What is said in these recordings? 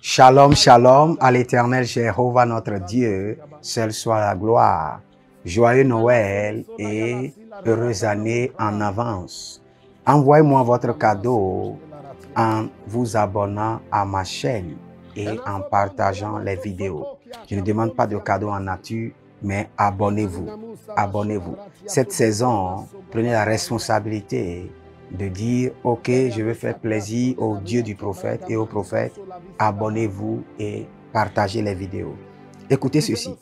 Shalom, shalom à l'Éternel Jéhovah notre Dieu, seul soit la gloire. Joyeux Noël et heureuse année en avance. Envoyez-moi votre cadeau en vous abonnant à ma chaîne et en partageant les vidéos. Je ne demande pas de cadeau en nature, mais abonnez-vous. Abonnez-vous. Cette saison, prenez la responsabilité de dire, ok, je veux faire plaisir au Dieu du prophète et au prophète. Abonnez-vous et partagez les vidéos. Écoutez ceci.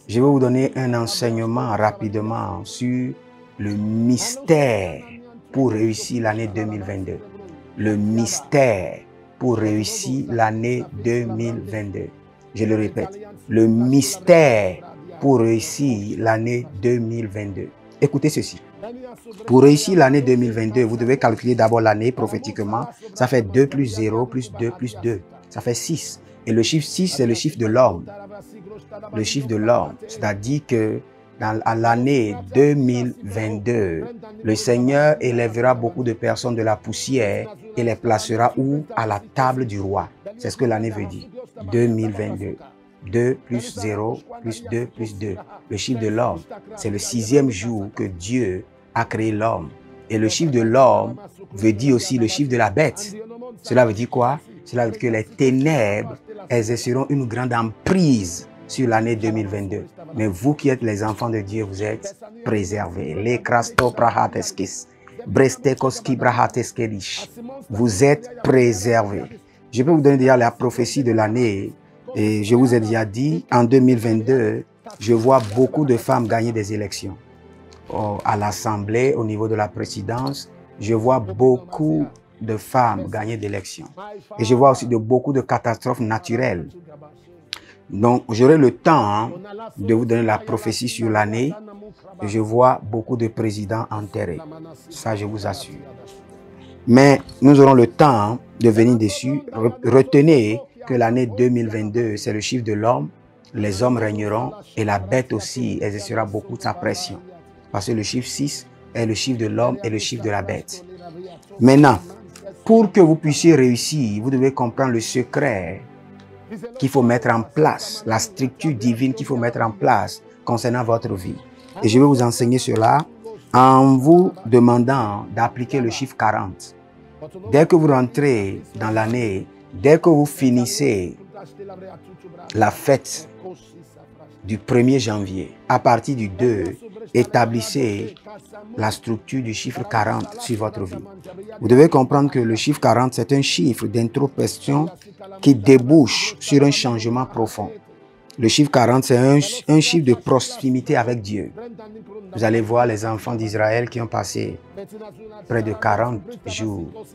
Je vais vous donner un enseignement rapidement sur le mystère pour réussir l'année 2022. Le mystère pour réussir l'année 2022. Je le répète, le mystère pour réussir l'année 2022. Écoutez ceci. Pour réussir l'année 2022, vous devez calculer d'abord l'année prophétiquement. Ça fait 2 plus 0 plus 2 plus 2. Ça fait 6. Et le chiffre 6, c'est le chiffre de l'homme. Le chiffre de l'homme. C'est-à-dire que dans l'année 2022, le Seigneur élèvera beaucoup de personnes de la poussière et les placera où? À la table du roi. C'est ce que l'année veut dire. 2022. 2 plus 0 plus 2 plus 2. Le chiffre de l'homme, c'est le 6e jour que Dieu a créé l'homme. Et le chiffre de l'homme veut dire aussi le chiffre de la bête. Cela veut dire quoi? Cela veut dire que les ténèbres exerceront une grande emprise sur l'année 2022. Mais vous qui êtes les enfants de Dieu, vous êtes préservés. Vous êtes préservés. Je peux vous donner déjà la prophétie de l'année. Et je vous ai déjà dit, en 2022, je vois beaucoup de femmes gagner des élections. À l'Assemblée, au niveau de la présidence, je vois beaucoup de femmes gagner des élections. Et je vois aussi beaucoup de catastrophes naturelles. Donc, j'aurai le temps de vous donner la prophétie sur l'année. Et je vois beaucoup de présidents enterrés. Ça, je vous assure. Mais nous aurons le temps de venir dessus. Retenez que l'année 2022, c'est le chiffre de l'homme. Les hommes régneront et la bête aussi exercera beaucoup de sa pression. Parce que le chiffre 6 est le chiffre de l'homme et le chiffre de la bête. Maintenant, pour que vous puissiez réussir, vous devez comprendre le secret qu'il faut mettre en place, la structure divine qu'il faut mettre en place concernant votre vie. Et je vais vous enseigner cela en vous demandant d'appliquer le chiffre 40. Dès que vous rentrez dans l'année, dès que vous finissez la fête du 1er janvier, à partir du 2, établissez la structure du chiffre 40 sur votre vie. Vous devez comprendre que le chiffre 40, c'est un chiffre d'introspection qui débouche sur un changement profond. Le chiffre 40, c'est un chiffre de proximité avec Dieu. Vous allez voir les enfants d'Israël qui ont passé près de 40 jours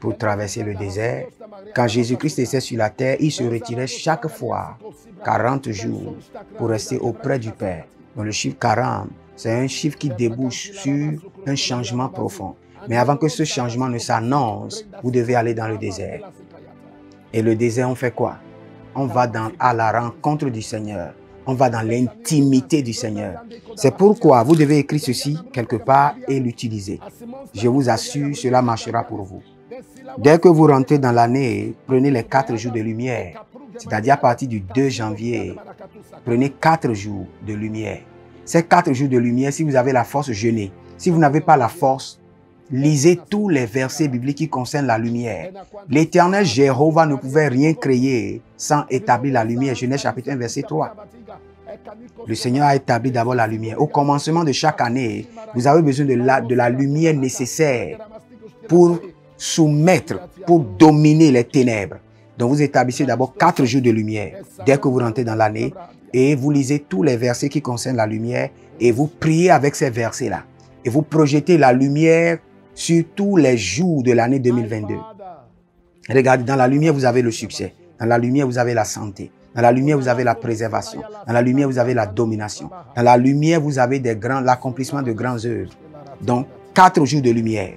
pour traverser le désert. Quand Jésus-Christ était sur la terre, il se retirait chaque fois 40 jours pour rester auprès du Père. Donc le chiffre 40, c'est un chiffre qui débouche sur un changement profond. Mais avant que ce changement ne s'annonce, vous devez aller dans le désert. Et le désert, on fait quoi? On va à la rencontre du Seigneur. On va dans l'intimité du Seigneur. C'est pourquoi vous devez écrire ceci quelque part et l'utiliser. Je vous assure, cela marchera pour vous. Dès que vous rentrez dans l'année, prenez les 4 jours de lumière. C'est-à-dire à partir du 2 janvier, prenez 4 jours de lumière. Ces 4 jours de lumière, si vous avez la force, jeûnez. Si vous n'avez pas la force, lisez tous les versets bibliques qui concernent la lumière. L'Éternel Jéhovah ne pouvait rien créer sans établir la lumière. Genèse chapitre 1, verset 3. Le Seigneur a établi d'abord la lumière. Au commencement de chaque année, vous avez besoin de la lumière nécessaire pour soumettre, pour dominer les ténèbres. Donc vous établissez d'abord 4 jours de lumière dès que vous rentrez dans l'année et vous lisez tous les versets qui concernent la lumière et vous priez avec ces versets-là. Et vous projetez la lumière sur tous les jours de l'année 2022. Regardez, dans la lumière, vous avez le succès. Dans la lumière, vous avez la santé. Dans la lumière, vous avez la préservation. Dans la lumière, vous avez la domination. Dans la lumière, vous avez l'accomplissement de grandes œuvres. Donc, 4 jours de lumière.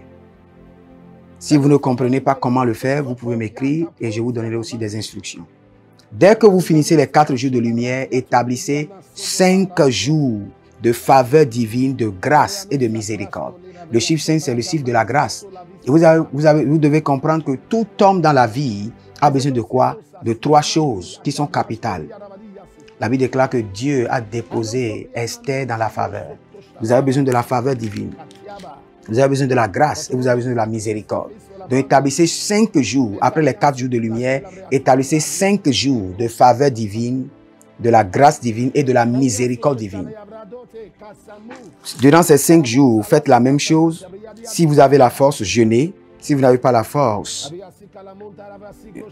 Si vous ne comprenez pas comment le faire, vous pouvez m'écrire et je vous donnerai aussi des instructions. Dès que vous finissez les 4 jours de lumière, établissez 5 jours de faveur divine, de grâce et de miséricorde. Le chiffre 5, c'est le chiffre de la grâce. Et vous devez comprendre que tout homme dans la vie a besoin de quoi? De 3 choses qui sont capitales. La Bible déclare que Dieu a déposé Esther dans la faveur. Vous avez besoin de la faveur divine. Vous avez besoin de la grâce et vous avez besoin de la miséricorde. Donc établissez 5 jours, après les 4 jours de lumière, établissez 5 jours de faveur divine, de la grâce divine et de la miséricorde divine. Durant ces 5 jours, faites la même chose. Si vous avez la force, jeûnez. Si vous n'avez pas la force,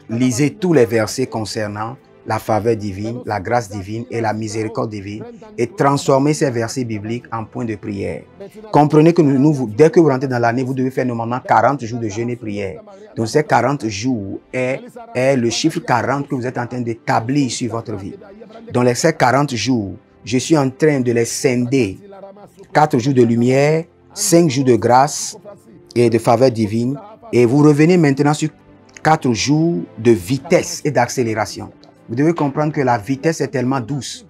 lisez tous les versets concernant la faveur divine, la grâce divine et la miséricorde divine et transformez ces versets bibliques en points de prière. Comprenez que dès que vous rentrez dans l'année, vous devez faire normalement 40 jours de jeûne et prière. Donc ces 40 jours est le chiffre 40 que vous êtes en train d'établir sur votre vie. Dans ces 40 jours, je suis en train de les scinder. 4 jours de lumière, 5 jours de grâce et de faveur divine. Et vous revenez maintenant sur 4 jours de vitesse et d'accélération. Vous devez comprendre que la vitesse est tellement douce.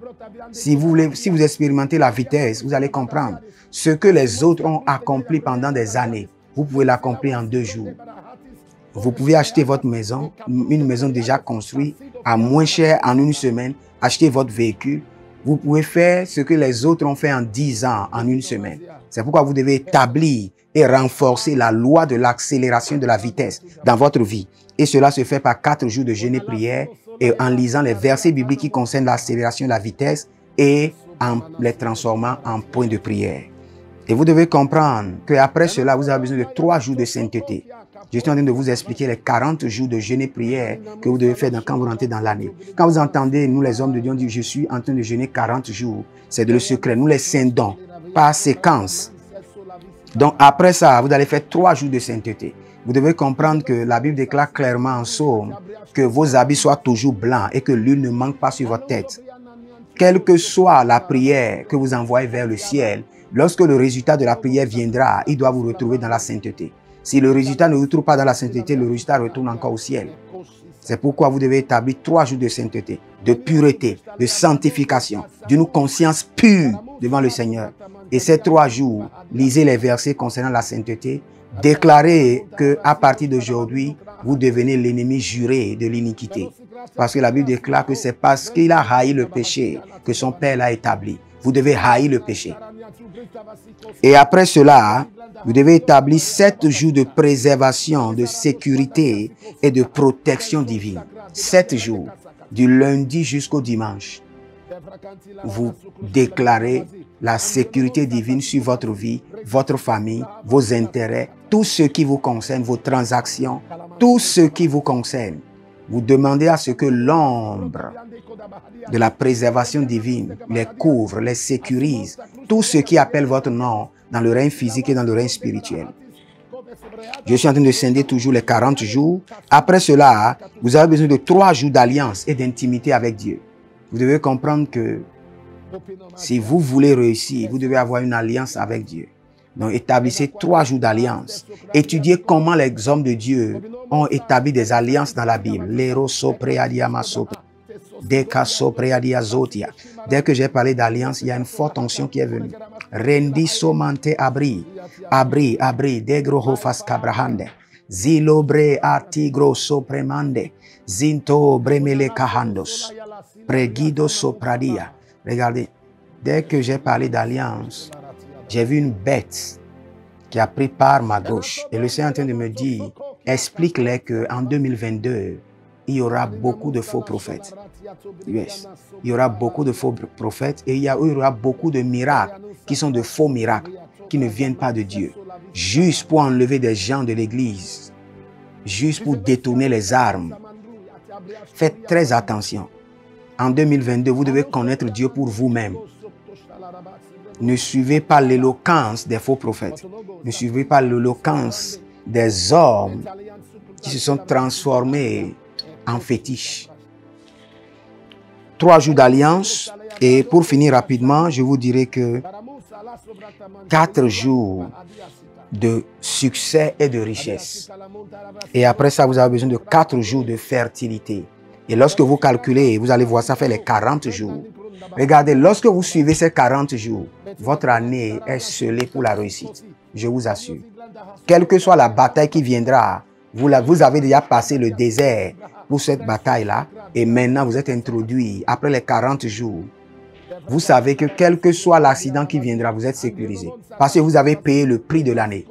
Si vous expérimentez la vitesse, vous allez comprendre. Ce que les autres ont accompli pendant des années, vous pouvez l'accomplir en 2 jours. Vous pouvez acheter votre maison, une maison déjà construite, à moins cher en 1 semaine, acheter votre véhicule. Vous pouvez faire ce que les autres ont fait en 10 ans, en 1 semaine. C'est pourquoi vous devez établir et renforcer la loi de l'accélération de la vitesse dans votre vie. Et cela se fait par 4 jours de jeûne et prière et en lisant les versets bibliques qui concernent l'accélération de la vitesse et en les transformant en points de prière. Et vous devez comprendre qu'après cela, vous avez besoin de 3 jours de sainteté. Je suis en train de vous expliquer les 40 jours de jeûne et prière que vous devez faire quand vous rentrez dans l'année. Quand vous entendez, nous les hommes de Dieu, on dit, je suis en train de jeûner 40 jours. C'est le secret. Nous les scindons par séquence. Donc après ça, vous allez faire 3 jours de sainteté. Vous devez comprendre que la Bible déclare clairement en Psaume que vos habits soient toujours blancs et que l'huile ne manque pas sur votre tête. Quelle que soit la prière que vous envoyez vers le ciel, lorsque le résultat de la prière viendra, il doit vous retrouver dans la sainteté. Si le résultat ne vous retrouve pas dans la sainteté, le résultat retourne encore au ciel. C'est pourquoi vous devez établir 3 jours de sainteté, de pureté, de sanctification, d'une conscience pure devant le Seigneur. Et ces 3 jours, lisez les versets concernant la sainteté, déclarez qu'à partir d'aujourd'hui, vous devenez l'ennemi juré de l'iniquité. Parce que la Bible déclare que c'est parce qu'il a haï le péché que son Père l'a établi. Vous devez haïr le péché. Et après cela, vous devez établir 7 jours de préservation, de sécurité et de protection divine. 7 jours, du lundi jusqu'au dimanche. Vous déclarez la sécurité divine sur votre vie, votre famille, vos intérêts, tout ce qui vous concerne, vos transactions, tout ce qui vous concerne. Vous demandez à ce que l'ombre de la préservation divine les couvre, les sécurise, tout ce qui appelle votre nom dans le règne physique et dans le règne spirituel. Je suis en train de scinder toujours les 40 jours. Après cela, vous avez besoin de 3 jours d'alliance et d'intimité avec Dieu. Vous devez comprendre que si vous voulez réussir, vous devez avoir une alliance avec Dieu. Donc, établissez 3 jours d'alliance. Étudiez comment les hommes de Dieu ont établi des alliances dans la Bible. Dès que j'ai parlé d'alliance, il y a une forte tension qui est venue. Rendi somante abri, degro hofas cabrahande, zilobre atigro sopremande, zinto bremele cahandos, pregido sopradia. Regardez, dès que j'ai parlé d'alliance, j'ai vu une bête qui a pris par ma gauche. Et le Seigneur est en train de me dire, explique-les qu'en 2022, il y aura beaucoup de faux prophètes. Yes. Il y aura beaucoup de faux prophètes et il y aura beaucoup de miracles qui sont de faux miracles, qui ne viennent pas de Dieu. Juste pour enlever des gens de l'église, juste pour détourner les armes. Faites très attention. En 2022, vous devez connaître Dieu pour vous-même. Ne suivez pas l'éloquence des faux prophètes. Ne suivez pas l'éloquence des hommes qui se sont transformés en fétiches. 3 jours d'alliance. Et pour finir rapidement, je vous dirai que 4 jours de succès et de richesse. Et après ça, vous avez besoin de 4 jours de fertilité. Et lorsque vous calculez, vous allez voir, ça fait les 40 jours. Regardez, lorsque vous suivez ces 40 jours, votre année est scellée pour la réussite. je vous assure. Quelle que soit la bataille qui viendra, vous avez déjà passé le désert pour cette bataille-là et maintenant vous êtes introduit après les 40 jours. Vous savez que quel que soit l'accident qui viendra, vous êtes sécurisé. Parce que vous avez payé le prix de l'année.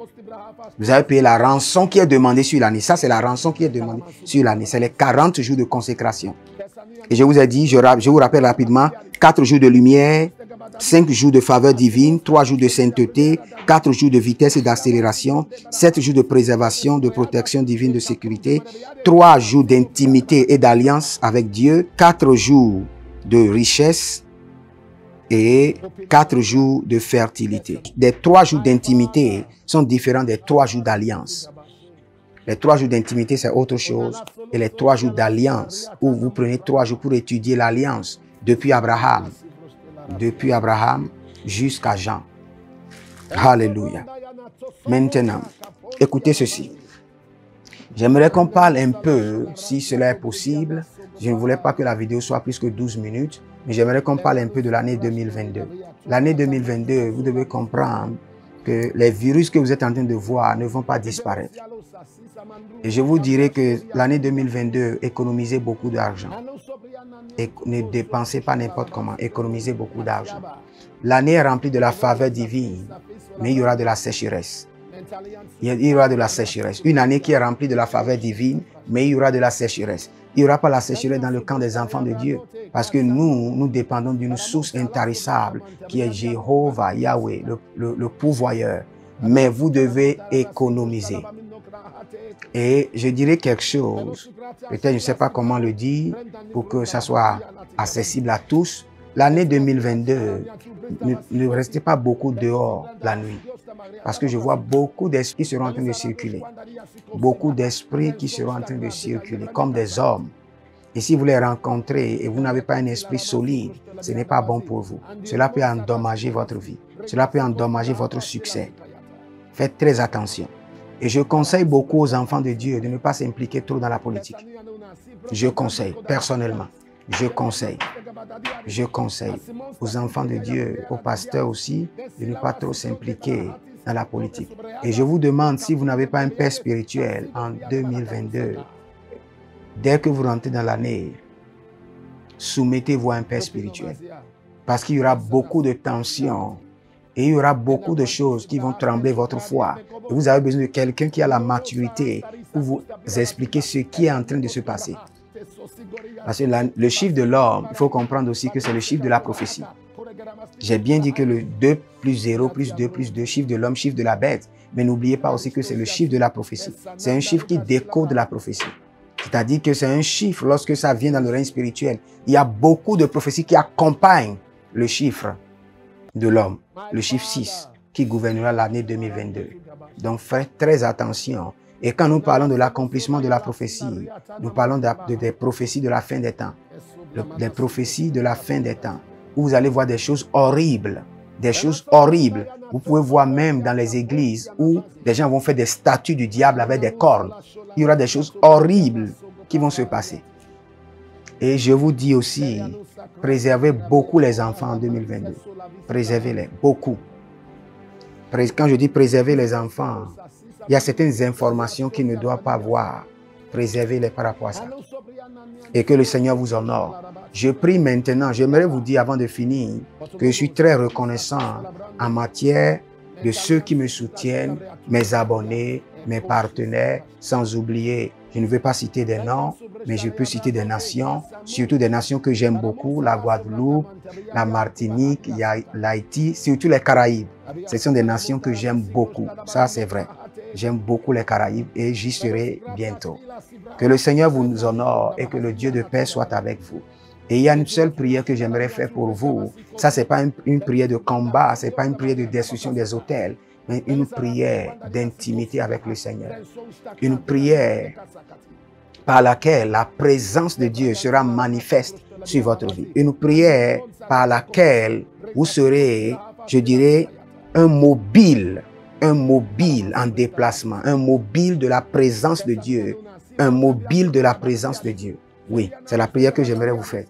Vous avez payé la rançon qui est demandée sur l'année. Ça, c'est la rançon qui est demandée sur l'année. C'est les 40 jours de consécration. Et je vous ai dit, je vous rappelle rapidement, 4 jours de lumière, 5 jours de faveur divine, 3 jours de sainteté, 4 jours de vitesse et d'accélération, 7 jours de préservation, de protection divine, de sécurité, 3 jours d'intimité et d'alliance avec Dieu, 4 jours de richesse et 4 jours de fertilité. Les 3 jours d'intimité sont différents des 3 jours d'alliance. Les 3 jours d'intimité, c'est autre chose. Et les 3 jours d'alliance, où vous prenez 3 jours pour étudier l'alliance depuis Abraham jusqu'à Jean. Alléluia. Maintenant, écoutez ceci. J'aimerais qu'on parle un peu, si cela est possible. Je ne voulais pas que la vidéo soit plus que 12 minutes, mais j'aimerais qu'on parle un peu de l'année 2022. L'année 2022, vous devez comprendre que les virus que vous êtes en train de voir ne vont pas disparaître. Et je vous dirais que l'année 2022, économisez beaucoup d'argent. Et ne dépensez pas n'importe comment, économisez beaucoup d'argent. L'année est remplie de la faveur divine, mais il y aura de la sécheresse. Il y aura de la sécheresse. Une année qui est remplie de la faveur divine, mais il y aura de la sécheresse. Il n'y aura pas la sécheresse dans le camp des enfants de Dieu. Parce que nous dépendons d'une source intarissable qui est Jéhovah, Yahweh, le pourvoyeur. Mais vous devez économiser. Et je dirais quelque chose, peut-être je ne sais pas comment le dire, pour que ça soit accessible à tous. L'année 2022, ne restez pas beaucoup dehors la nuit. Parce que je vois beaucoup d'esprits qui seront en train de circuler. Beaucoup d'esprits qui seront en train de circuler, comme des hommes. Et si vous les rencontrez et vous n'avez pas un esprit solide, ce n'est pas bon pour vous. Cela peut endommager votre vie. Cela peut endommager votre succès. Faites très attention. Et je conseille beaucoup aux enfants de Dieu de ne pas s'impliquer trop dans la politique. Je conseille, personnellement. Je conseille aux enfants de Dieu, aux pasteurs aussi, de ne pas trop s'impliquer dans la politique. Et je vous demande, si vous n'avez pas un père spirituel en 2022, dès que vous rentrez dans l'année, soumettez-vous à un père spirituel. Parce qu'il y aura beaucoup de tensions et il y aura beaucoup de choses qui vont trembler votre foi. Et vous avez besoin de quelqu'un qui a la maturité pour vous expliquer ce qui est en train de se passer. Parce que le chiffre de l'homme, il faut comprendre aussi que c'est le chiffre de la prophétie. J'ai bien dit que le 2 plus 0 plus 2 plus 2, chiffre de l'homme, chiffre de la bête. Mais n'oubliez pas aussi que c'est le chiffre de la prophétie. C'est un chiffre qui décode la prophétie. C'est-à-dire que c'est un chiffre, lorsque ça vient dans le règne spirituel, il y a beaucoup de prophéties qui accompagnent le chiffre de l'homme, le chiffre 6, qui gouvernera l'année 2022. Donc faites très attention. Et quand nous parlons de l'accomplissement de la prophétie, nous parlons des prophéties de la fin des temps. Des prophéties de la fin des temps, où vous allez voir des choses horribles. Des choses horribles. Vous pouvez voir même dans les églises où des gens vont faire des statues du diable avec des cornes. Il y aura des choses horribles qui vont se passer. Et je vous dis aussi, préservez beaucoup les enfants en 2022. Préservez-les, beaucoup. Quand je dis préserver les enfants, il y a certaines informations qu'ils ne doivent pas voir. Préservez-les par rapport à ça. Et que le Seigneur vous honore. Je prie maintenant, j'aimerais vous dire avant de finir, que je suis très reconnaissant en matière de ceux qui me soutiennent, mes abonnés, mes partenaires, sans oublier, je ne vais pas citer des noms, mais je peux citer des nations, surtout des nations que j'aime beaucoup, la Guadeloupe, la Martinique, l'Haïti, surtout les Caraïbes. Ce sont des nations que j'aime beaucoup, ça c'est vrai. J'aime beaucoup les Caraïbes et j'y serai bientôt. Que le Seigneur vous honore et que le Dieu de paix soit avec vous. Et il y a une seule prière que j'aimerais faire pour vous. Ça, ce n'est pas une prière de combat, ce n'est pas une prière de destruction des autels, mais une prière d'intimité avec le Seigneur. Une prière par laquelle la présence de Dieu sera manifeste sur votre vie. Une prière par laquelle vous serez, je dirais, un mobile en déplacement, un mobile de la présence de Dieu, un mobile de la présence de Dieu. Oui, c'est la prière que j'aimerais vous faire.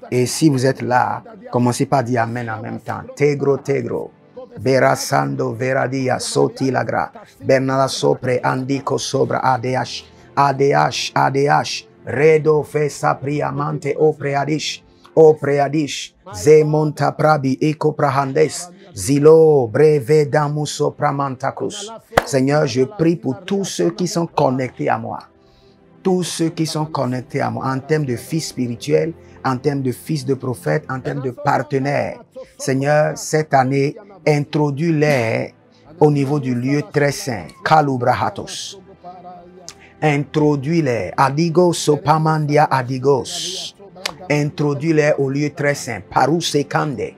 Et si vous êtes là, commencez par dire Amen en même temps. Tegro, tegro. Berasando veradia soti lagra. Bernala sopre andico sobra ADH. ADH, ADH. Redo fe sapriamante o preadish. O preadish. Ze monta prabi eco prahandes. Zilo breve damuso pramantakus. Seigneur, je prie pour tous ceux qui sont connectés à moi. Tous ceux qui sont connectés à moi en termes de fils spirituels, en termes de fils de prophète, en termes de partenaires. Seigneur, cette année, introduis-les au niveau du lieu très saint, Kalubrahatos. Introduis-les, Adigos, Sopamandia Adigos. Introduis-les au lieu très saint, Parousekande.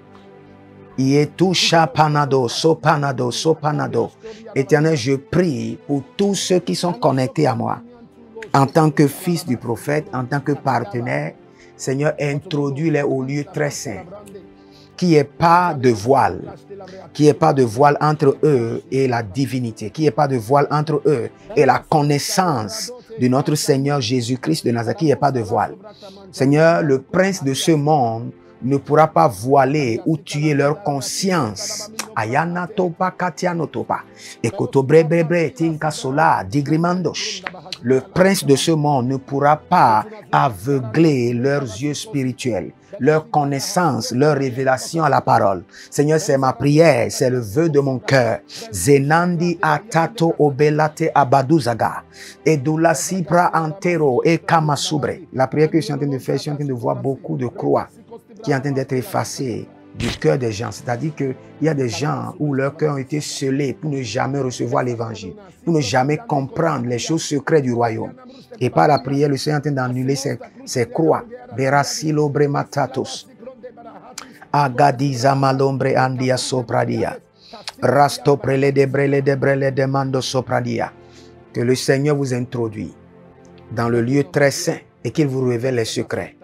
Ietusha panado, sopanado, sopanado. Éternel, je prie pour tous ceux qui sont connectés à moi. En tant que fils du prophète, en tant que partenaire, Seigneur, introduis-les au lieu très saint. Qu'il n'y ait pas de voile. Qu'il n'y ait pas de voile entre eux et la divinité. Qu'il n'y ait pas de voile entre eux et la connaissance de notre Seigneur Jésus-Christ de Nazareth. Qu'il n'y ait pas de voile. Seigneur, le prince de ce monde ne pourra pas voiler ou tuer leur conscience. Ayana topa katiano topa. Ekotobrebrebre tinka sola digrimandosh. Le prince de ce monde ne pourra pas aveugler leurs yeux spirituels, leur connaissance, leur révélation à la parole. Seigneur, c'est ma prière, c'est le vœu de mon cœur. Zenandi atato obelate abaduzaga. Edula sibra antero e kamasubre. La prière que je suis en train de faire, je suis en train de voir beaucoup de croix qui est en train d'être effacée du cœur des gens. C'est-à-dire qu'il y a des gens où leur cœur a été scellé pour ne jamais recevoir l'évangile, pour ne jamais comprendre les choses secrètes du royaume. Et par la prière, le Seigneur est en train d'annuler ces croix. Berasilo brematatos. Agadiza malombre andia sopradia. Rasto prele de brele de mando sopradia. Que le Seigneur vous introduit dans le lieu très saint et qu'il vous révèle les secrets.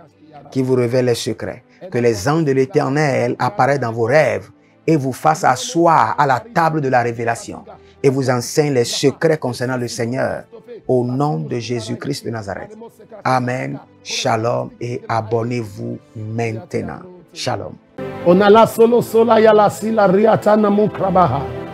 Qu'il vous révèle les secrets. Que les anges de l'Éternel apparaissent dans vos rêves et vous fassent asseoir à la table de la révélation et vous enseignent les secrets concernant le Seigneur au nom de Jésus-Christ de Nazareth. Amen. Shalom et abonnez-vous maintenant. Shalom. Onala solo sola yala sila riatana mukrabaha.